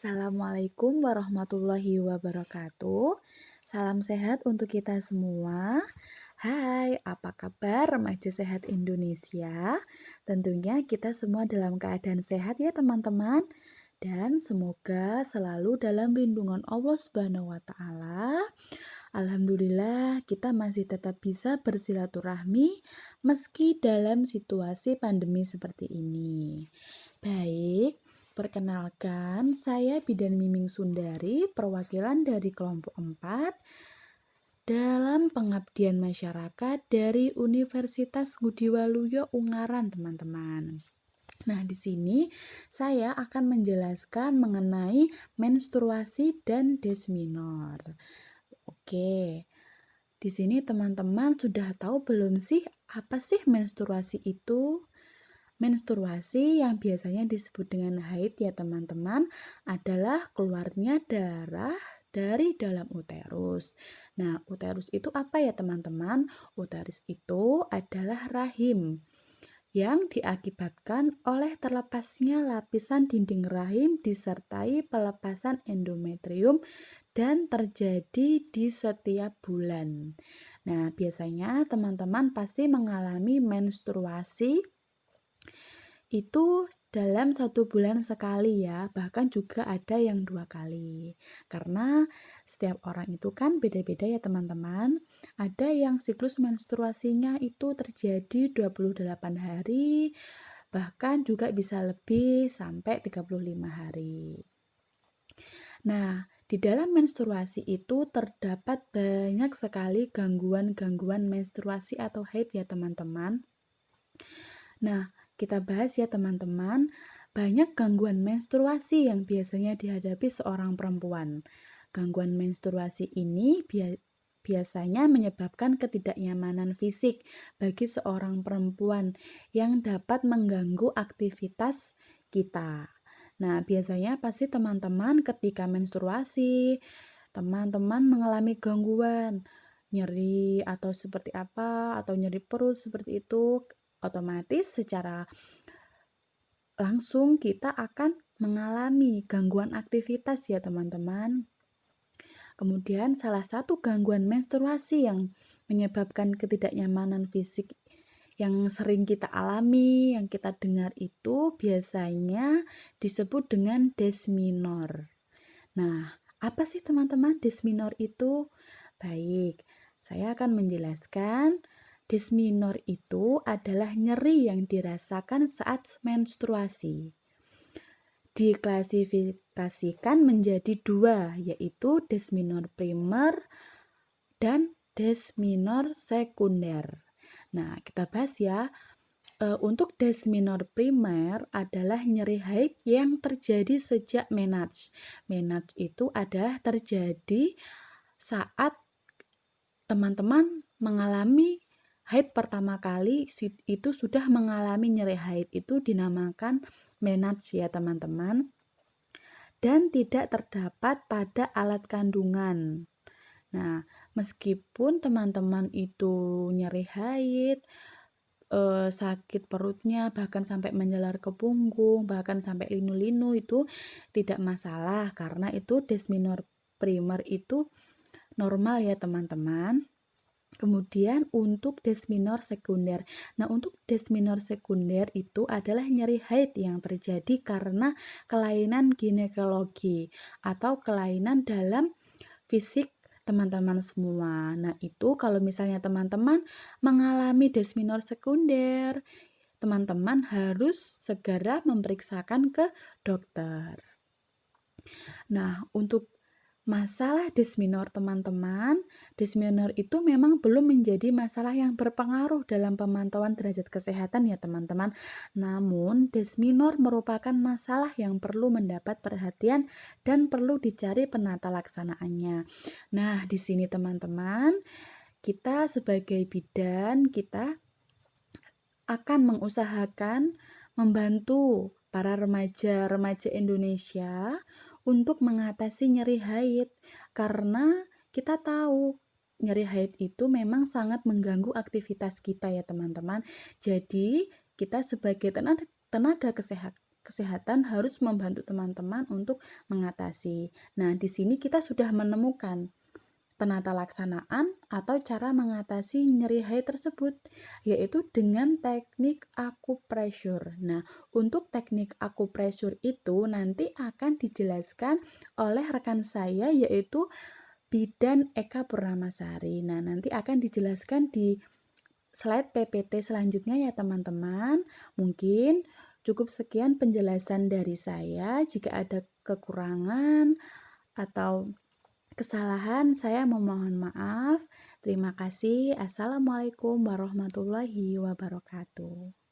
Assalamualaikum warahmatullahi wabarakatuh. Salam sehat untuk kita semua. Hai, apa kabar remaja sehat Indonesia? Tentunya kita semua dalam keadaan sehat ya teman-teman. Dan semoga selalu dalam lindungan Allah Subhanahu wa taala. Alhamdulillah kita masih tetap bisa bersilaturahmi meski dalam situasi pandemi seperti ini. Baik, perkenalkan saya Bidan Miming Sundari, perwakilan dari kelompok 4 dalam pengabdian masyarakat dari Universitas Ngudi Waluyo Ungaran, teman-teman. Nah, di sini saya akan menjelaskan mengenai menstruasi dan desminor. Oke, di sini teman-teman sudah tahu belum sih apa sih menstruasi itu? Menstruasi yang biasanya disebut dengan haid ya teman-teman adalah keluarnya darah dari dalam uterus. Nah, uterus itu apa ya teman-teman? Uterus itu adalah rahim yang diakibatkan oleh terlepasnya lapisan dinding rahim disertai pelepasan endometrium dan terjadi di setiap bulan. Nah, biasanya teman-teman pasti mengalami menstruasi itu dalam 1 bulan sekali ya, bahkan juga ada yang 2 kali. Karena setiap orang itu kan beda-beda ya teman-teman. Ada yang siklus menstruasinya itu terjadi 28 hari, bahkan juga bisa lebih sampai 35 hari. Nah, di dalam menstruasi itu terdapat banyak sekali gangguan-gangguan menstruasi atau haid ya teman-teman. Nah, kita bahas ya teman-teman, banyak gangguan menstruasi yang biasanya dihadapi seorang perempuan. Gangguan menstruasi ini biasanya menyebabkan ketidaknyamanan fisik bagi seorang perempuan yang dapat mengganggu aktivitas kita. Nah, biasanya pasti teman-teman ketika menstruasi, teman-teman mengalami gangguan, nyeri atau seperti apa, atau nyeri perut seperti itu, otomatis secara langsung kita akan mengalami gangguan aktivitas ya teman-teman. Kemudian salah satu gangguan menstruasi yang menyebabkan ketidaknyamanan fisik yang sering kita alami, yang kita dengar itu biasanya disebut dengan desminor. Nah, apa sih teman-teman desminor itu? Baik, saya akan menjelaskan. Desminor itu adalah nyeri yang dirasakan saat menstruasi. Diklasifikasikan menjadi 2, yaitu desminor primer dan desminor sekunder. Nah, kita bahas ya. Untuk desminor primer adalah nyeri haid yang terjadi sejak menarche. Menarche itu adalah terjadi saat teman-teman mengalami haid pertama kali itu sudah mengalami nyeri haid, itu dinamakan menarche ya teman-teman, dan tidak terdapat pada alat kandungan. Nah, meskipun teman-teman itu nyeri haid, sakit perutnya bahkan sampai menjalar ke punggung, bahkan sampai linu-linu, itu tidak masalah karena itu desminor primer itu normal ya teman-teman. Kemudian untuk desminor sekunder. Nah, untuk desminor sekunder itu adalah nyeri haid yang terjadi karena kelainan ginekologi atau kelainan dalam fisik teman-teman semua. Nah, itu kalau misalnya teman-teman mengalami desminor sekunder, teman-teman harus segera memeriksakan ke dokter. Nah, untuk masalah desminor teman-teman, desminor itu memang belum menjadi masalah yang berpengaruh dalam pemantauan derajat kesehatan ya teman-teman. Namun, desminor merupakan masalah yang perlu mendapat perhatian dan perlu dicari penata laksanaannya. Nah, di sini teman-teman, kita sebagai bidan, kita akan mengusahakan membantu para remaja-remaja Indonesia untuk mengatasi nyeri haid, karena kita tahu nyeri haid itu memang sangat mengganggu aktivitas kita ya teman-teman. Jadi kita sebagai tenaga kesehatan harus membantu teman-teman untuk mengatasi. Nah, di sini kita sudah menemukan penata laksanaan atau cara mengatasi nyeri hai tersebut, yaitu dengan teknik akupressure. Nah, untuk teknik akupressure itu nanti akan dijelaskan oleh rekan saya, yaitu Bidan Eka Purnamasari. Nah, nanti akan dijelaskan di slide PPT selanjutnya ya teman-teman. Mungkin cukup sekian penjelasan dari saya. Jika ada kekurangan atau kesalahan, saya memohon maaf. Terima kasih. Assalamualaikum warahmatullahi wabarakatuh.